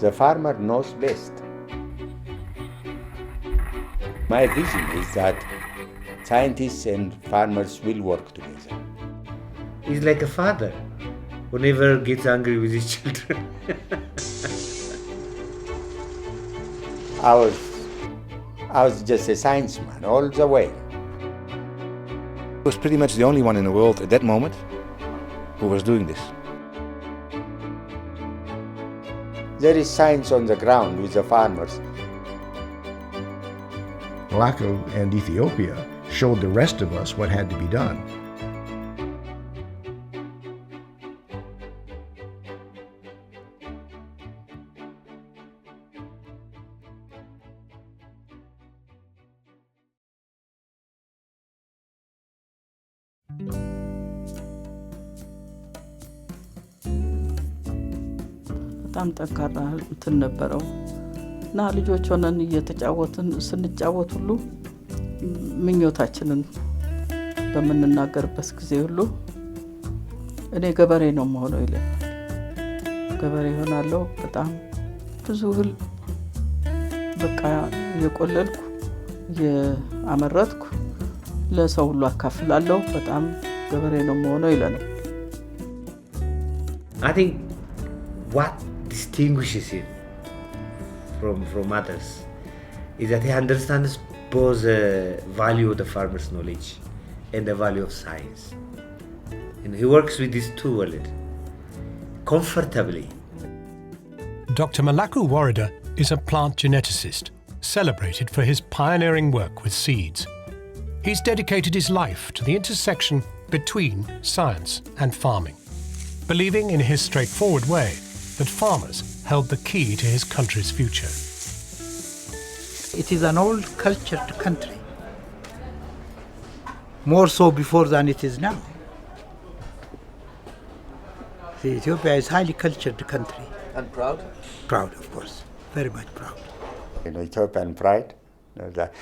The farmer knows best. My vision is that scientists and farmers will work together. He's like a father who never gets angry with his children. I was just a science man all the way. I was pretty much the only one in the world at that moment who was doing this. There is science on the ground with the farmers. Melaku and Ethiopia showed the rest of us what had to be done. በጣም ጠንካራ እንትን ነበረው እና ልጆች ሆነን ስንጫወት ሁሉ ምኞታችንን በምንናገርበት ጊዜ ሁሉ እኔ ገበሬ ነው የምሆነው ይላል። ገበሬ ሆናለሁ። በጣም ብዙ እህል በቃ የቆለልኩ የአመረትኩ ለሰው ሁሉ አካፍላለሁ። በጣም ገበሬ ነው የምሆነው ይላል። I think what distinguishes him from others is that he understands both the value of the farmer's knowledge and the value of science. And he works with these two worlds comfortably. Dr Melaku Worede is a plant geneticist, celebrated for his pioneering work with seeds. He's dedicated his life to the intersection between science and farming, believing in his straightforward way that farmers held the key to his country's future. It is an old cultured country, more so before than it is now. Ethiopia is a highly cultured country. And proud? Proud, of course, very much proud. Ethiopian pride.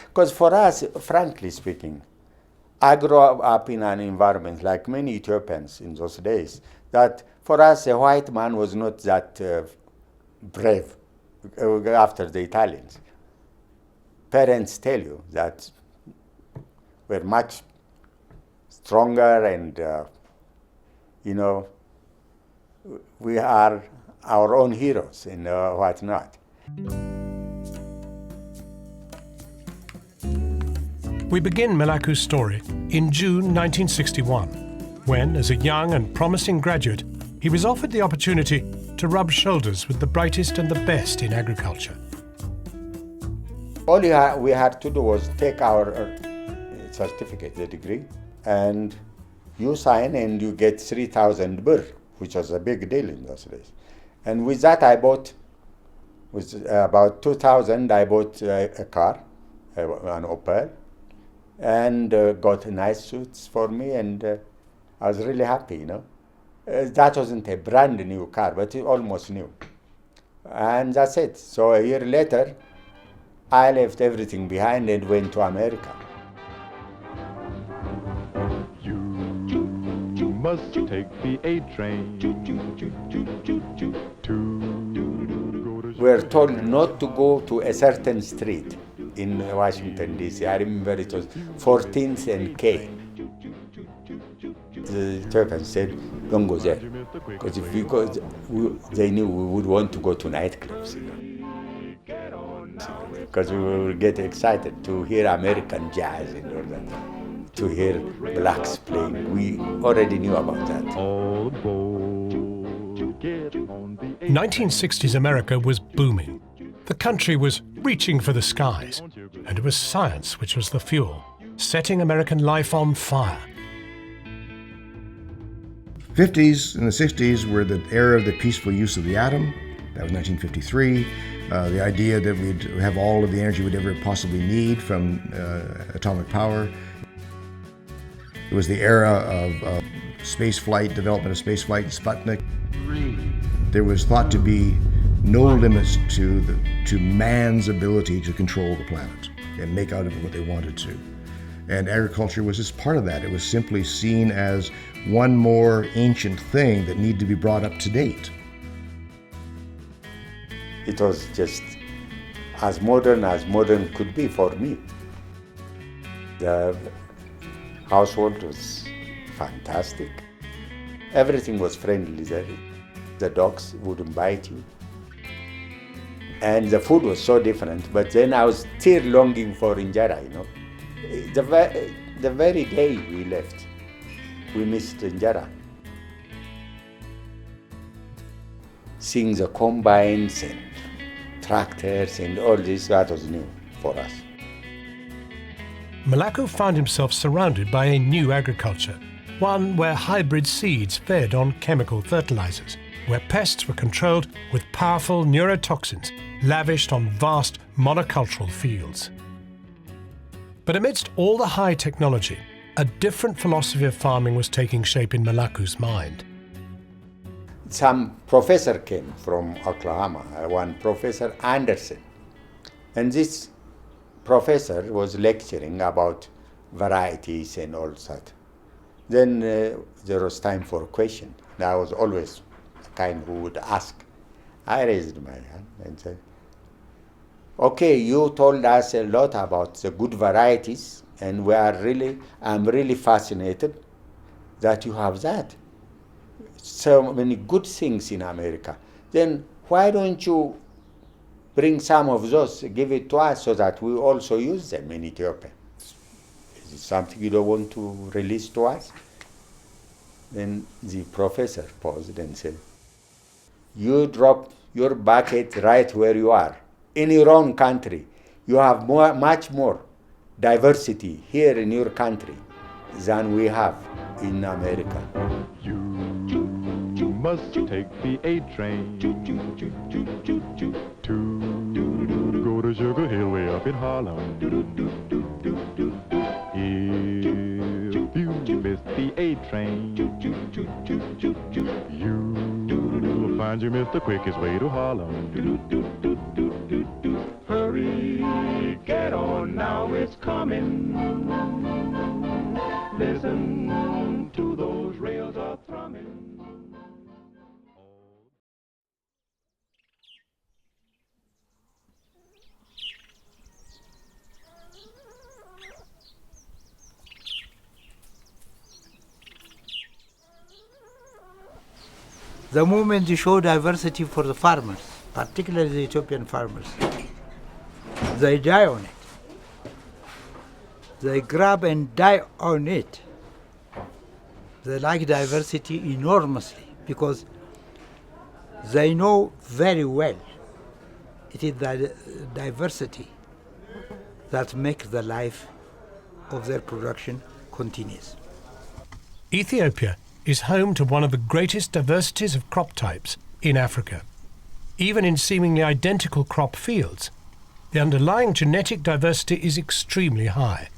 Because for us, frankly speaking, I grew up in an environment like many Ethiopians in those days, that for us a white man was not that brave after the Italians. Parents tell you that we're much stronger and, we are our own heroes and whatnot. We begin Melaku's story in June 1961, when, as a young and promising graduate, he was offered the opportunity to rub shoulders with the brightest and the best in agriculture. All we had to do was take our certificate, the degree, and you sign and you get 3,000 birr, which was a big deal in those days. And with that I bought, with about 2,000, I bought a car, an Opel, and got nice suits for me, and I was really happy, that wasn't a brand new car, but it almost new. And that's it. So a year later, I left everything behind and went to America. You must take the A train to We're told not to go to a certain street in Washington, D.C. I remember it was 14th and K. The Ethiopians said, don't go there. Because if we go, they knew we would want to go to nightclubs. Because we would get excited to hear American jazz and all that, to hear blacks playing. We already knew about that. 1960s America was booming. The country was reaching for the skies, and it was science which was the fuel, setting American life on fire. 50s and the 60s were the era of the peaceful use of the atom. That was 1953. The idea that we'd have all of the energy we'd ever possibly need from atomic power. It was the era of space flight, development of space flight, Sputnik. There was thought to be no limits to man's ability to control the planet and make out of it what they wanted to. And agriculture was just part of that. It was simply seen as one more ancient thing that needed to be brought up to date. It was just as modern could be for me. The household was fantastic. Everything was friendly there. The dogs wouldn't bite you. And the food was so different, but then I was still longing for injera, you know. The very day we left, we missed injera. Seeing the combines and tractors and all this, that was new for us. Melaku found himself surrounded by a new agriculture, one where hybrid seeds fed on chemical fertilizers, where pests were controlled with powerful neurotoxins lavished on vast monocultural fields. But amidst all the high technology, a different philosophy of farming was taking shape in Melaku's mind. Some professor came from Oklahoma, one Professor Anderson, and this professor was lecturing about varieties and all that. Then there was time for a question. I was always the kind who would ask. I raised my hand and said, okay, you told us a lot about the good varieties, and I'm really fascinated that you have that. So many good things in America. Then why don't you bring some of those, give it to us so that we also use them in Ethiopia? Is it something you don't want to release to us? Then the professor paused and said, you drop your bucket right where you are. In your own country, you have much more diversity here in your country than we have in America. You must take the A train to go to Sugar Hill way up in Harlem. If you miss the A train, you'll find you missed the quickest way to Harlem. Hurry, get on now, it's coming. Listen to those rails are thrumming. The moment you show diversity for the farmers, particularly the Ethiopian farmers, they die on it. They grab and die on it. They like diversity enormously because they know very well it is the diversity that makes the life of their production continuous. Ethiopia is home to one of the greatest diversities of crop types in Africa. Even in seemingly identical crop fields, the underlying genetic diversity is extremely high.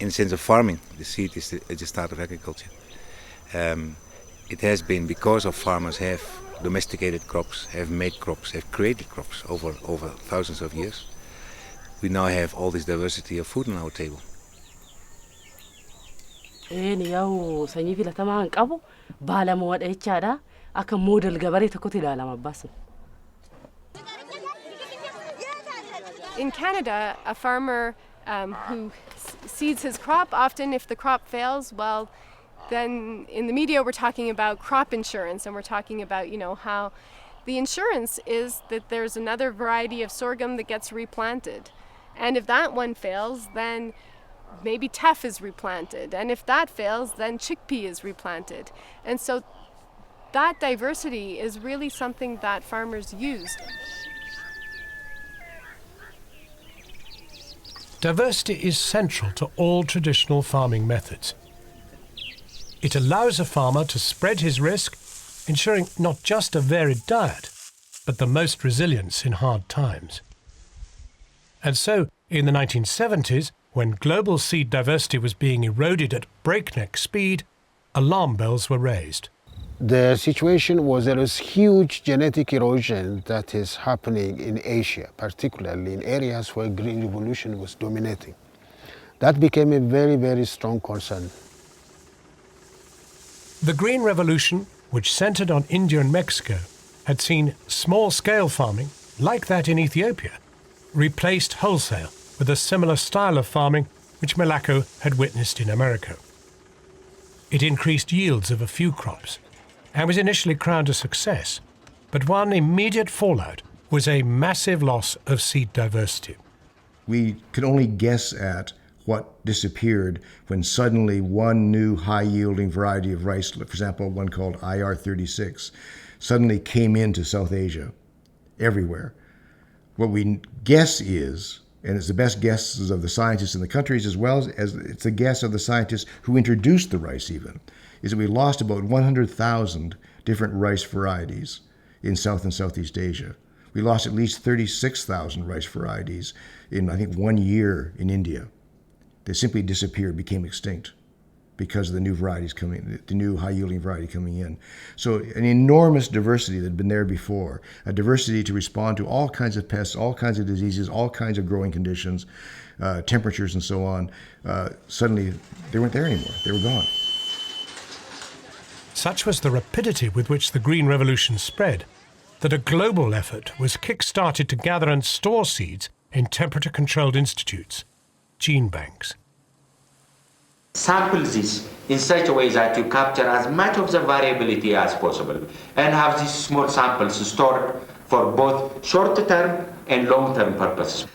In the sense of farming, the seed is the start of agriculture. It has been because of farmers have domesticated crops, have made crops, have created crops over thousands of years. We now have all this diversity of food on our table. ያው ሰኝ ፊለተማ አንቀቡ ባለመወደ ይቻዳ አከ ሞዴል ገበሬ ተኮት ይላል ማባስ In Canada, a farmer who seeds his crop, often if the crop fails, well, then in the media we're talking about crop insurance, and we're talking about, you know, how the insurance is that there's another variety of sorghum that gets replanted. And if that one fails, then maybe teff is replanted. And if that fails, then chickpea is replanted. And so that diversity is really something that farmers use. Diversity is central to all traditional farming methods. It allows a farmer to spread his risk, ensuring not just a varied diet, but the most resilience in hard times. And so, in the 1970s, when global seed diversity was being eroded at breakneck speed, alarm bells were raised. The situation was there is huge genetic erosion that is happening in Asia, particularly in areas where green revolution was dominating. That became a very, very strong concern. The Green Revolution, which centered on India and Mexico, had seen small-scale farming, like that in Ethiopia, replaced wholesale with a similar style of farming which Melaku had witnessed in America. It increased yields of a few crops and was initially crowned a success, but one immediate fallout was a massive loss of seed diversity. We could only guess at what disappeared when suddenly one new high-yielding variety of rice, for example, one called IR36, suddenly came into South Asia, everywhere. What we guess is, and it's the best guesses of the scientists in the countries as well as it's the guess of the scientists who introduced the rice even, is that we lost about 100,000 different rice varieties in South and Southeast Asia. We lost at least 36,000 rice varieties in, I think, 1 year in India. They simply disappeared, became extinct because of the new varieties coming, the new high-yielding variety coming in. So an enormous diversity that had been there before, a diversity to respond to all kinds of pests, all kinds of diseases, all kinds of growing conditions, temperatures and so on, suddenly they weren't there anymore. They were gone. Such was the rapidity with which the Green Revolution spread that a global effort was kick-started to gather and store seeds in temperature-controlled institutes, gene banks. Sample this in such a way that you capture as much of the variability as possible and have these small samples stored for both short-term and long-term purposes.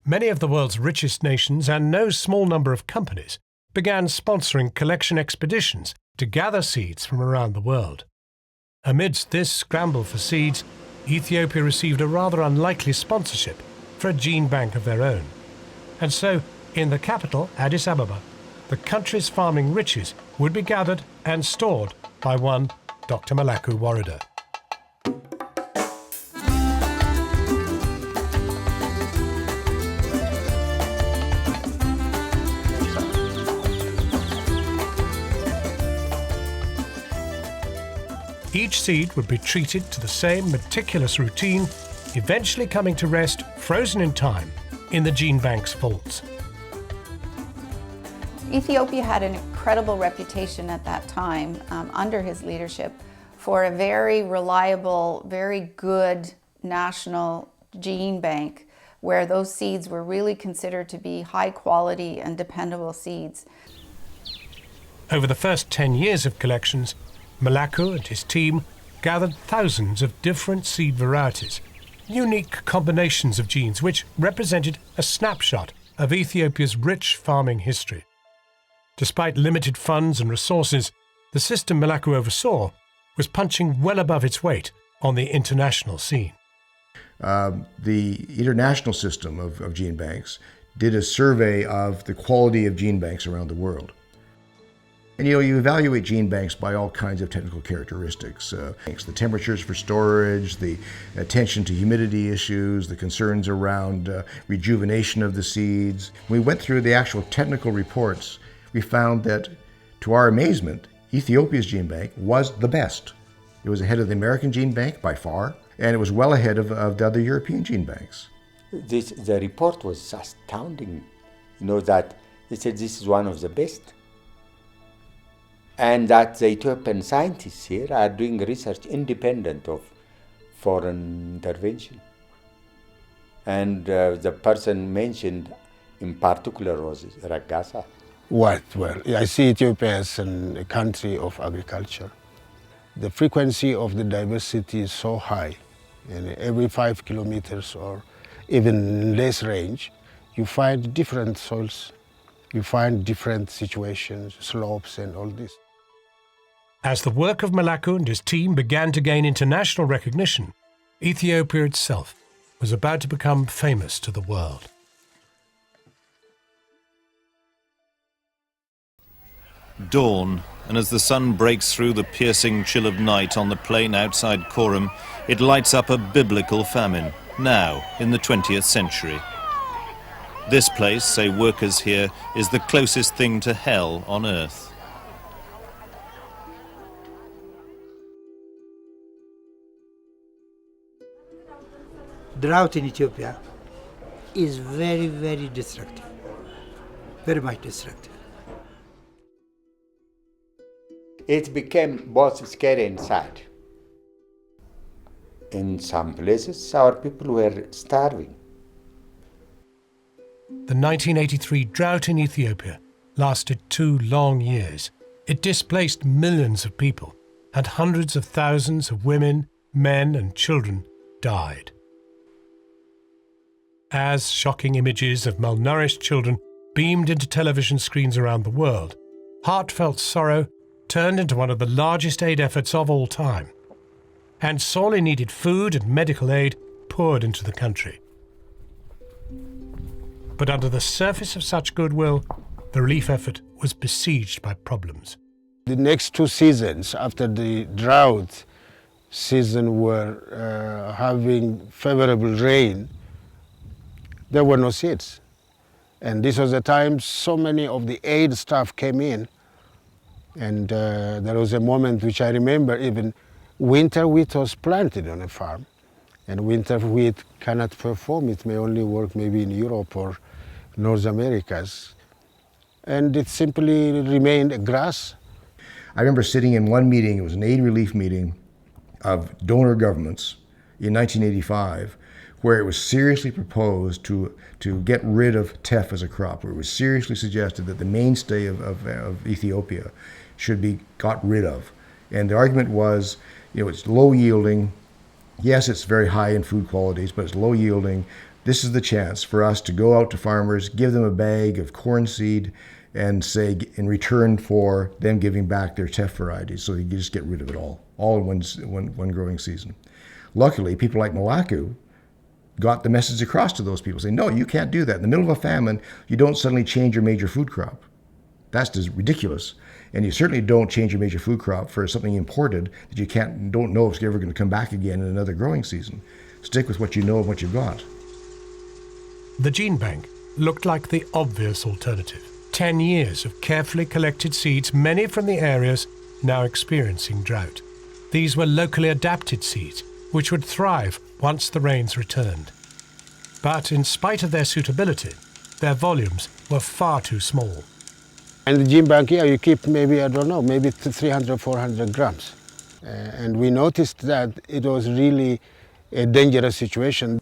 Many of the world's richest nations and no small number of companies began sponsoring collection expeditions to gather seeds from around the world. Amidst this scramble for seeds, Ethiopia received a rather unlikely sponsorship for a gene bank of their own. And so, in the capital, Addis Ababa, the country's farming riches would be gathered and stored by one Dr Melaku Worede. Each seed would be treated to the same meticulous routine, eventually coming to rest, frozen in time, in the gene bank's vaults. Ethiopia had an incredible reputation at that time under his leadership for a very reliable, very good national gene bank where those seeds were really considered to be high quality and dependable seeds. Over the first 10 years of collections, Melaku and his team gathered thousands of different seed varieties, unique combinations of genes which represented a snapshot of Ethiopia's rich farming history. Despite limited funds and resources, the system Melaku oversaw was punching well above its weight on the international scene. The international system of gene banks did a survey of the quality of gene banks around the world. And you evaluate gene banks by all kinds of technical characteristics. The temperatures for storage, the attention to humidity issues, the concerns around rejuvenation of the seeds. When we went through the actual technical reports, we found that, to our amazement, Ethiopia's gene bank was the best. It was ahead of the American gene bank by far, and it was well ahead of the other European gene banks. The report was astounding, that they said this is one of the best. And that the Ethiopian scientists here are doing research independent of foreign intervention. And the person mentioned in particular was Ragasa. Well, I see Ethiopia as a country of agriculture. The frequency of the diversity is so high, and every 5 kilometers or even less range, you find different soils, you find different situations, slopes and all this. As the work of Melaku and his team began to gain international recognition, Ethiopia itself was about to become famous to the world. Dawn, and as the sun breaks through the piercing chill of night on the plain outside Korum, it lights up a biblical famine, now in the 20th century. This place, say workers here, is the closest thing to hell on earth. Drought in Ethiopia is very, very destructive, very much destructive. It became both scary and sad. in some places, our people were starving. The 1983 drought in Ethiopia lasted 2 long years. It displaced millions of people, and hundreds of thousands of women, men and children died. As shocking images of malnourished children beamed into television screens around the world, heartfelt sorrow turned into one of the largest aid efforts of all time, and sorely needed food and medical aid poured into the country. But under the surface of such goodwill, the relief effort was besieged by problems. The next 2 seasons after the drought season were having favorable rain, there were no seeds. And this was the time so many of the aid staff came in, and there was a moment which I remember, even winter wheat was planted on a farm, and winter wheat cannot perform. It may only work maybe in Europe or North Americas, and it simply remained grass. I remember sitting in one meeting, it was an aid relief meeting of donor governments in 1985, where it was seriously proposed to get rid of teff as a crop, where it was seriously suggested that the mainstay of Ethiopia should be got rid of. And the argument was, it's low yielding. Yes, it's very high in food qualities, but it's low yielding. This is the chance for us to go out to farmers, give them a bag of corn seed, and say, in return for them giving back their teff varieties, so you just get rid of it all in one growing season. Luckily, people like Melaku got the message across to those people, saying, no, you can't do that. In the middle of a famine, you don't suddenly change your major food crop. That's just ridiculous. And you certainly don't change your major food crop for something imported that you don't know if it's ever going to come back again in another growing season. Stick with what you know and what you've got. The gene bank looked like the obvious alternative. 10 years of carefully collected seeds, many from the areas now experiencing drought. These were locally adapted seeds, which would thrive once the rains returned. But in spite of their suitability, their volumes were far too small. And the gene bank here, you keep maybe 300, 400 grams. And we noticed that it was really a dangerous situation.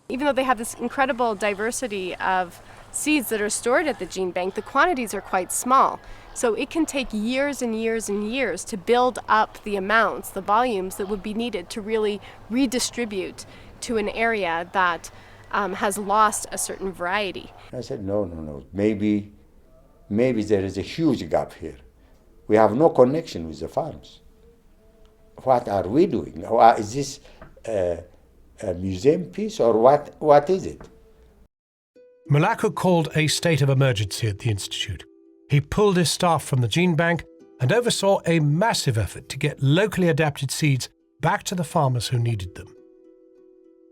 Even though they have this incredible diversity of seeds that are stored at the gene bank, the quantities are quite small. So it can take years and years and years to build up the amounts, the volumes that would be needed to really redistribute to an area that has lost a certain variety. I said, no. Maybe there is a huge gap here. We have no connection with the farms. What are we doing? Is this a museum piece or what is it? Melaku called a state of emergency at the Institute. He pulled his staff from the gene bank and oversaw a massive effort to get locally adapted seeds back to the farmers who needed them.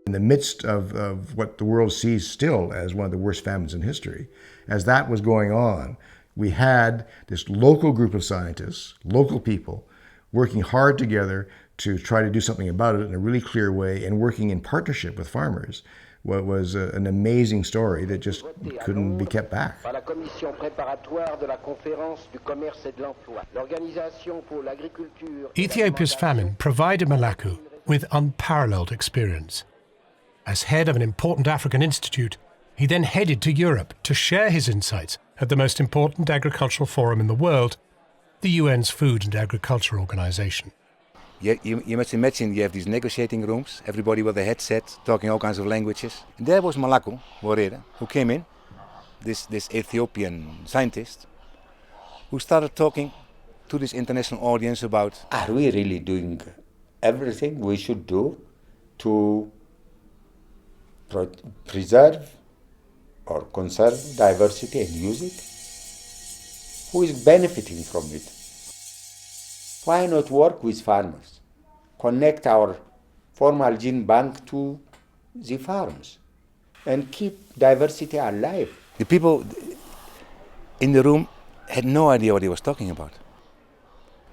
In the midst of what the world sees still as one of the worst famines in history, as that was going on, we had this local group of scientists, local people, working hard together to try to do something about it in a really clear way and working in partnership with farmers. What was an amazing story that just couldn't be kept back. Ethiopia's famine provided Melaku with unparalleled experience. As head of an important African institute, he then headed to Europe to share his insights at the most important agricultural forum in the world, the UN's Food and Agriculture Organization. You must imagine you have these negotiating rooms, everybody with a headset, talking all kinds of languages. And there was Melaku Worede, who came in, this Ethiopian scientist, who started talking to this international audience about... Are we really doing everything we should do to preserve or conserve diversity and use it? Who is benefiting from it? Why not work with farmers? Connect our formal gene bank to the farms and keep diversity alive. The people in the room had no idea what he was talking about.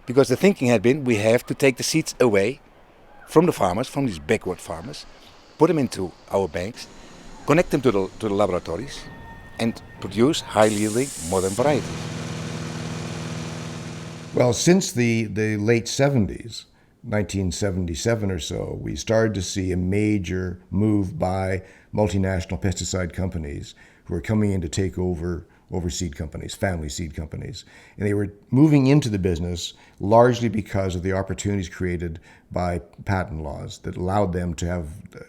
Because the thinking had been, we have to take the seeds away from the farmers, from these backward farmers, put them into our banks, connect them to the laboratories, and produce high-yielding modern varieties. Well, since the late 70s, 1977 or so, we started to see a major move by multinational pesticide companies who were coming in to take over seed companies, family seed companies. And they were moving into the business largely because of the opportunities created by patent laws that allowed them to have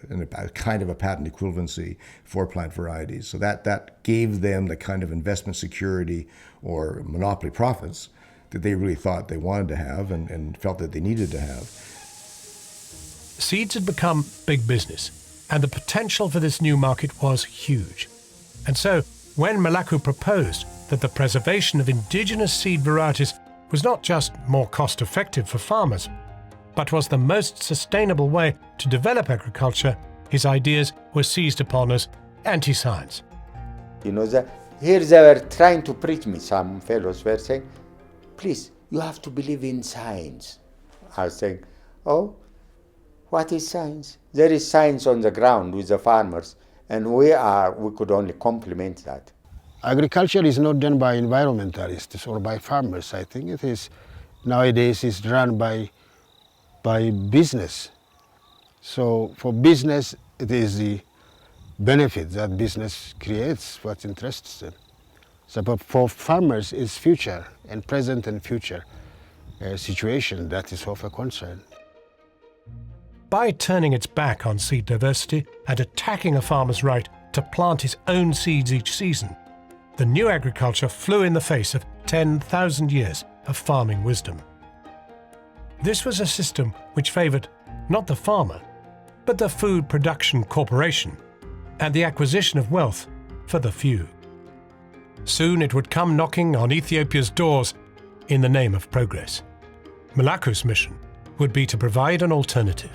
a kind of a patent equivalency for plant varieties. So that gave them the kind of investment security or monopoly profits that they really thought they wanted to have and felt that they needed to have. Seeds had become big business, and the potential for this new market was huge. And so, when Melaku proposed that the preservation of indigenous seed varieties was not just more cost-effective for farmers, but was the most sustainable way to develop agriculture, his ideas were seized upon as anti-science. You know, here they were trying to preach me, some fellows were saying, please, you have to believe in science. I was saying, oh, what is science? There is science on the ground with the farmers, and we could only complement that. Agriculture is not done by environmentalists or by farmers. I think it is nowadays is run by business. So for business, it is the benefit that business creates what interests them. So but for farmers, it's future and present and future situation that is of a concern. By turning its back on seed diversity and attacking a farmer's right to plant his own seeds each season, the new agriculture flew in the face of 10,000 years of farming wisdom. This was a system which favoured not the farmer, but the food production corporation and the acquisition of wealth for the few. Soon it would come knocking on Ethiopia's doors in the name of progress. Melaku's mission would be to provide an alternative.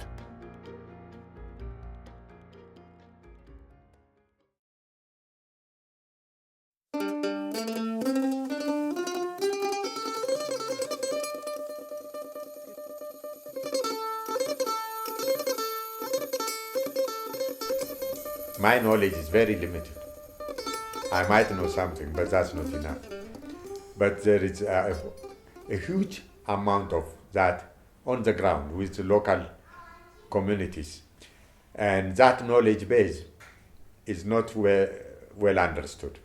My knowledge is very limited. I might know something, but that's not enough. But there is a huge amount of that on the ground with the local communities. And that knowledge base is not well understood.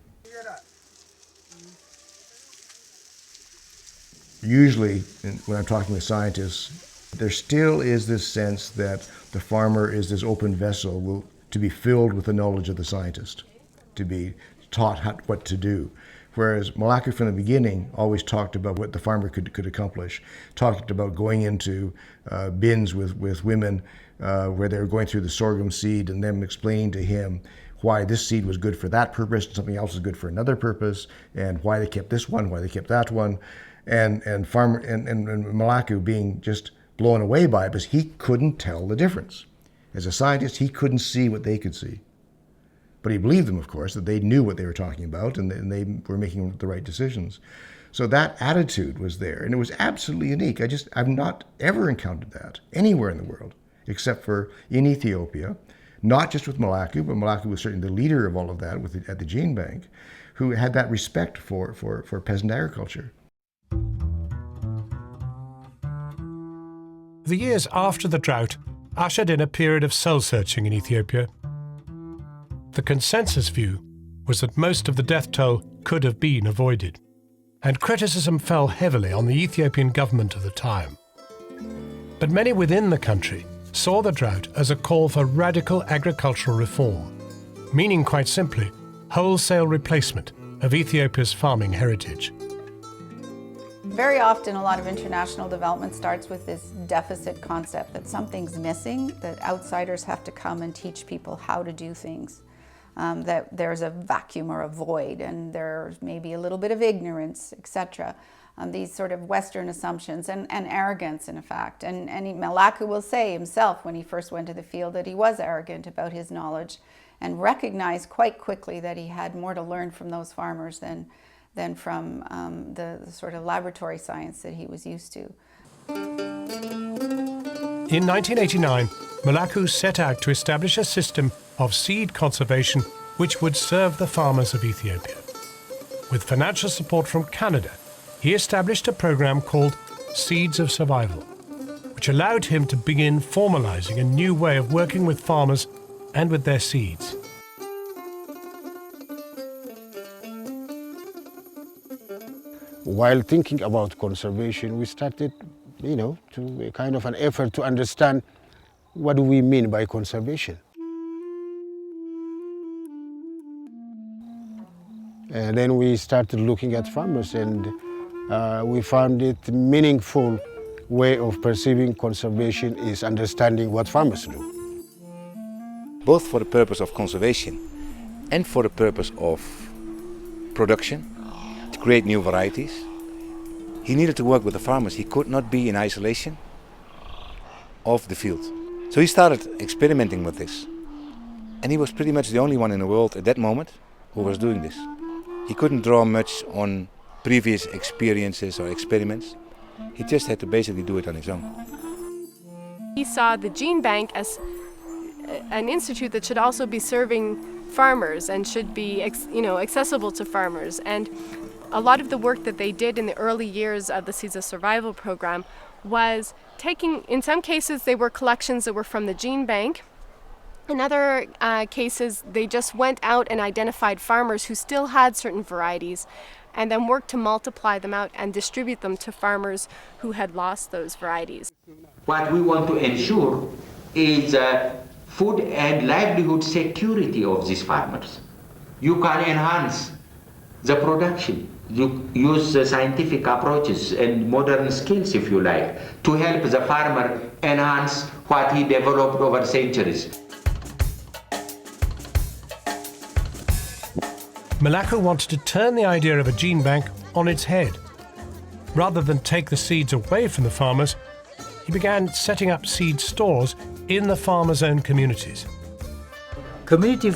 Usually, when I'm talking with scientists, there still is this sense that the farmer is this open vessel to be filled with the knowledge of the scientist, to be taught what to do. Whereas Melaku from the beginning always talked about what the farmer could accomplish, talked about going into bins with women where they were going through the sorghum seed and them explaining to him why this seed was good for that purpose and something else was good for another purpose, and why they kept this one, why they kept that one, and Melaku being just blown away by it because he couldn't tell the difference. As a scientist, he couldn't see what they could see. But he believed them, of course, that they knew what they were talking about and they were making the right decisions. So that attitude was there, and it was absolutely unique. I've not ever encountered that anywhere in the world, except for in Ethiopia, not just with Melaku, but Melaku was certainly the leader of all of that at the Gene Bank, who had that respect for peasant agriculture. The years after the drought ushered in a period of soul-searching in Ethiopia. The consensus view was that most of the death toll could have been avoided, and criticism fell heavily on the Ethiopian government of the time. But many within the country saw the drought as a call for radical agricultural reform, meaning quite simply wholesale replacement of Ethiopia's farming heritage. Very often, a lot of international development starts with this deficit concept that something's missing, that outsiders have to come and teach people how to do things, that there's a vacuum or a void, and there's maybe a little bit of ignorance, etc. These sort of Western assumptions and arrogance, in fact. And Melaku will say himself when he first went to the field that he was arrogant about his knowledge and recognized quite quickly that he had more to learn from those farmers than from the sort of laboratory science that he was used to. In 1989, Melaku set out to establish a system of seed conservation which would serve the farmers of Ethiopia. With financial support from Canada, he established a program called Seeds of Survival, which allowed him to begin formalizing a new way of working with farmers and with their seeds. While thinking about conservation, we started, to a kind of an effort to understand what do we mean by conservation. And then we started looking at farmers, and we found it meaningful way of perceiving conservation is understanding what farmers do. Both for the purpose of conservation and for the purpose of production, to create new varieties. He needed to work with the farmers. He could not be in isolation of the field. So he started experimenting with this. And he was pretty much the only one in the world at that moment who was doing this. He couldn't draw much on previous experiences or experiments. He just had to basically do it on his own. He saw the gene bank as an institute that should also be serving farmers and should be accessible to farmers. And a lot of the work that they did in the early years of the Seeds of Survival program was taking, in some cases they were collections that were from the gene bank. In other cases, they just went out and identified farmers who still had certain varieties and then worked to multiply them out and distribute them to farmers who had lost those varieties. What we want to ensure is food and livelihood security of these farmers. You can enhance the production. You use scientific approaches and modern skills, if you like, to help the farmer enhance what he developed over centuries. Melaku wanted to turn the idea of a gene bank on its head. Rather than take the seeds away from the farmers, he began setting up seed stores in the farmers' own communities. Community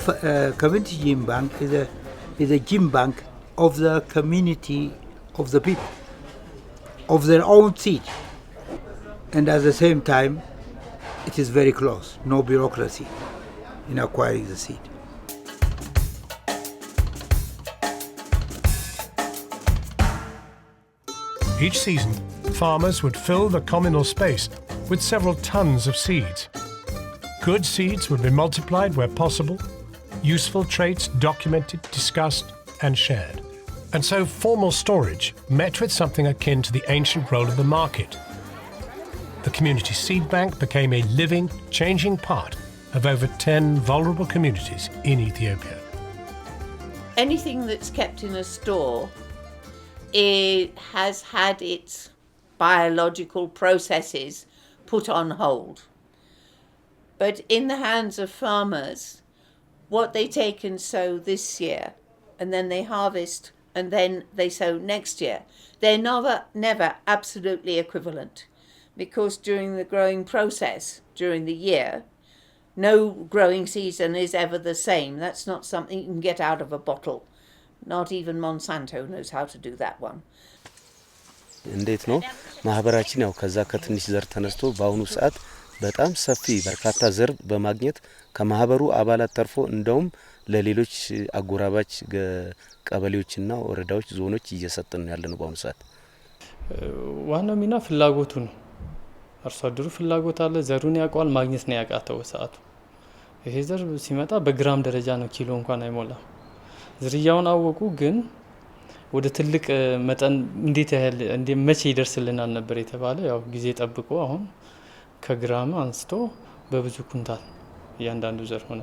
gene bank is a gene bank of the community of the people, of their own seed. And at the same time, it is very close, no bureaucracy in acquiring the seed. Each season, farmers would fill the communal space with several tons of seeds. Good seeds would be multiplied where possible, useful traits documented, discussed, and shared. And so formal storage met with something akin to the ancient role of the market. The community seed bank became a living, changing part of over 10 vulnerable communities in Ethiopia. Anything that's kept in a store, it has had its biological processes put on hold. But in the hands of farmers, what they take and sow this year, and then they harvest, and then they sow next year, they're never absolutely equivalent. Because during the growing process, during the year, no growing season is ever the same. That's not something you can get out of a bottle. Not even Monsanto knows how to do that one. እንዴት ነው ማህበራችን ያው ከዛ ከትንሽ ዘር ተነስቶ በአሁኑ ሰዓት በጣም ሰፊ በርካታ ዘር በማግኘት ከማህበሩ አባላት ተርፎ እንደውም ለሌሎች አጎራባች ቀበሌዎችና ወረዳዎች ዞኖች እየሰጠን ያለነው በአሁኑ ሰዓት ዋናው ሚና ፍላጎቱ ነው። አርሶ አደሩ ፍላጎት አለ፣ ዘሩን ያቋል፣ ማግኘት ነው ያቃተው ሰዓቱ። ይሄ ዘር ሲመጣ በግራም ደረጃ ነው፣ ኪሎ እንኳን አይሞላም። ዝርያውን አወቁ፣ ግን ወደ ትልቅ መጠን እንዴት ያህል መቼ ይደርስልናል ነበር የተባለ። ያው ጊዜ ጠብቆ አሁን ከግራም አንስቶ በብዙ ኩንታል እያንዳንዱ ዘር ሆነ።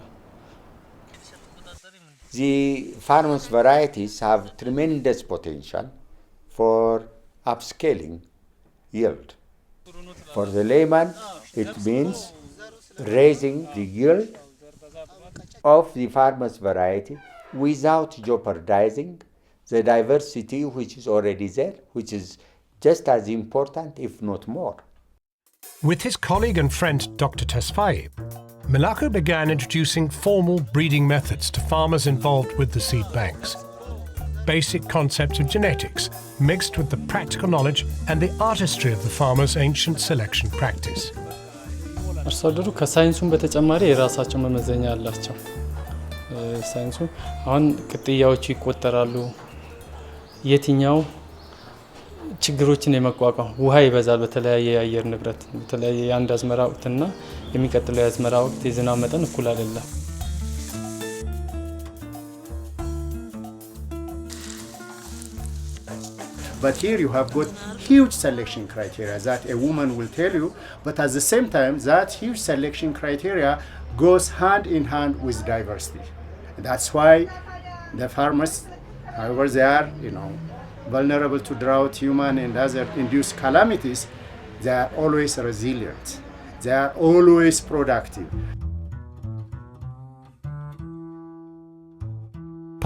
The farmers' varieties have tremendous potential for upscaling yield. For the layman, it means raising the yield of the farmer's variety without jeopardizing the diversity which is already there, which is just as important, if not more. With his colleague and friend Dr Tesfaye, Melaku began introducing formal breeding methods to farmers involved with the seed banks. Basic concepts of genetics mixed with the practical knowledge and the artistry of the farmers' ancient selection practice. አርሶ አደሩ ከሳይንሱም በተጨማሪ የራሳቸው መመዘኛ አላቸው። ሳይንሱ አሁን ቅጥያዎች ይቆጠራሉ። የትኛው ችግሮችን የመቋቋም ውሃ ይበዛል በተለያየ የአየር ንብረት በተለያየ የአንድ አዝመራ ወቅትና የሚቀጥለው የአዝመራ ወቅት የዝናብ መጠን እኩል አይደለም። But here you have got huge selection criteria that a woman will tell you, but at the same time that huge selection criteria goes hand in hand with diversity. That's why the farmers, however they are, vulnerable to drought, human and other induced calamities, they are always resilient. They are always productive.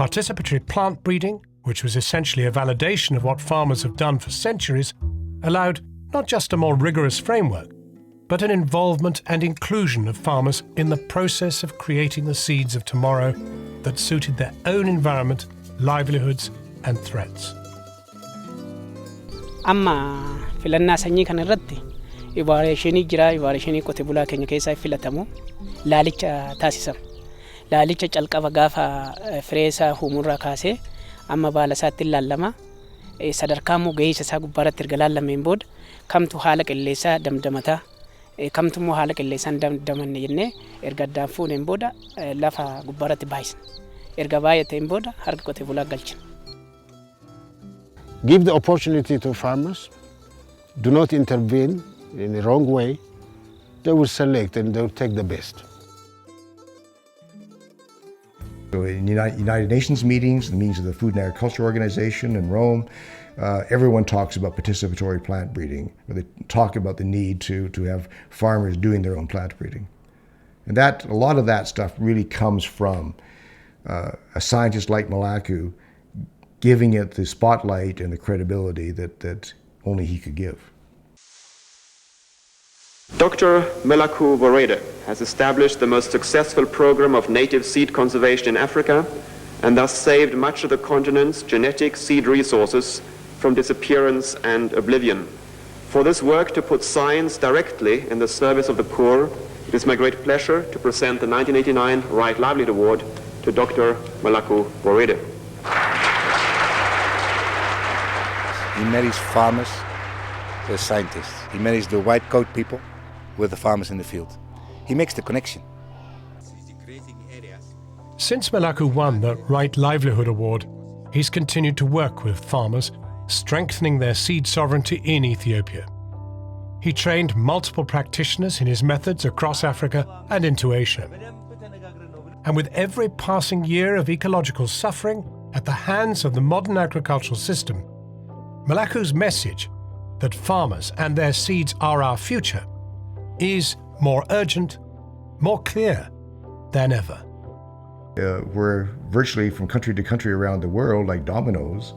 Participatory plant breeding, which was essentially a validation of what farmers have done for centuries, allowed not just a more rigorous framework, but an involvement and inclusion of farmers in the process of creating the seeds of tomorrow that suited their own environment, livelihoods and threats. Amma filannaa sanyii kana irratti evaluation jira. Evaluation qote bulaa keenya keessaa filatamu laalicha taasisama. Laalicha calqaba gaafa fireesa humurraa kaasee amma baala isaatti ilaalama. Sadarkaa immoo gahiisa isaa gubbaarratti erga laallameen booda kamtu haala qilleensaa damdamataa kamtu immoo haala qilleensaan damdamanne jennee erga addaan fuuneen booda lafa gubbaarratti baay'isna. Erga baay'ateen booda harka qote bulaa galchina. Give the opportunity to farmers. Do not intervene in the wrong way. They will select and they will take the best. So in United Nations meetings, the meetings of the Food and Agriculture Organization in Rome, everyone talks about participatory plant breeding. They talk about the need to have farmers doing their own plant breeding. And a lot of that stuff really comes from a scientist like Melaku giving it the spotlight and the credibility that only he could give. Dr. Melaku Worede has established the most successful program of native seed conservation in Africa and thus saved much of the continent's genetic seed resources from disappearance and oblivion. For this work to put science directly in the service of the poor, it is my great pleasure to present the 1989 Right Livelihood Award to Dr. Melaku Worede. He marries farmers with scientists. He marries the white coat people with the farmers in the field. He makes the connection. Since Melaku won the Right Livelihood Award, he's continued to work with farmers, strengthening their seed sovereignty in Ethiopia. He trained multiple practitioners in his methods across Africa and into Asia. And with every passing year of ecological suffering at the hands of the modern agricultural system, Melaku's message that farmers and their seeds are our future is more urgent, more clear than ever. Where virtually from country to country around the world, like dominoes,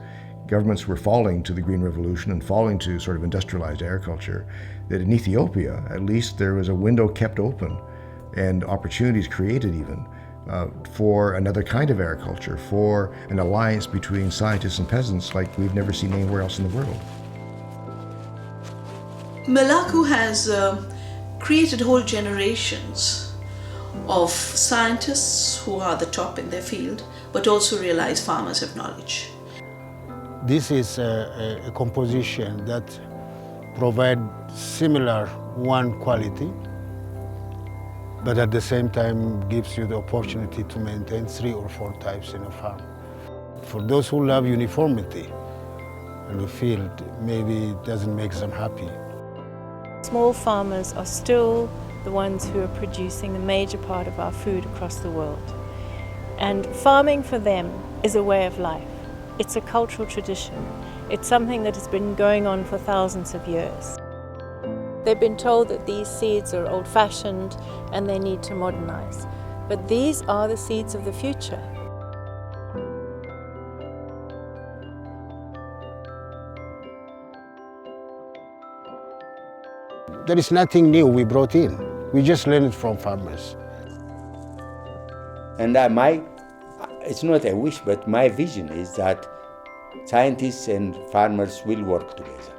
governments were falling to the Green Revolution and falling to sort of industrialized agriculture, that in Ethiopia, at least, there was a window kept open and opportunities created even for another kind of agriculture, for an alliance between scientists and peasants like we've never seen anywhere else in the world. Melaku has created whole generations of scientists who are the top in their field, but also realize farmers have knowledge. This is a composition that provides similar one quality, but at the same time gives you the opportunity to maintain 3 or 4 types in a farm. For those who love uniformity in the field, maybe it doesn't make them happy. Small farmers are still the ones who are producing a major part of our food across the world. And farming for them is a way of life. It's a cultural tradition. It's something that has been going on for thousands of years. They've been told that these seeds are old-fashioned and they need to modernize. But these are the seeds of the future. There is nothing new we brought in. We just learned it from farmers. And it's not a wish, but my vision is that scientists and farmers will work together.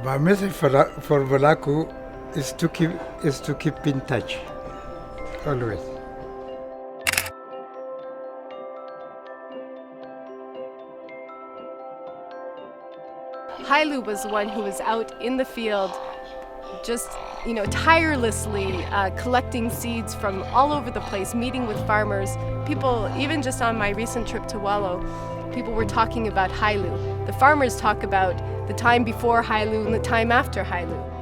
My message for Melaku is to keep in touch, always. Hailu was the one who was out in the field, just tirelessly collecting seeds from all over the place, meeting with farmers. People, even just on my recent trip to Wallo, people were talking about Hailu. The farmers talk about the time before Hailu and the time after Hailu.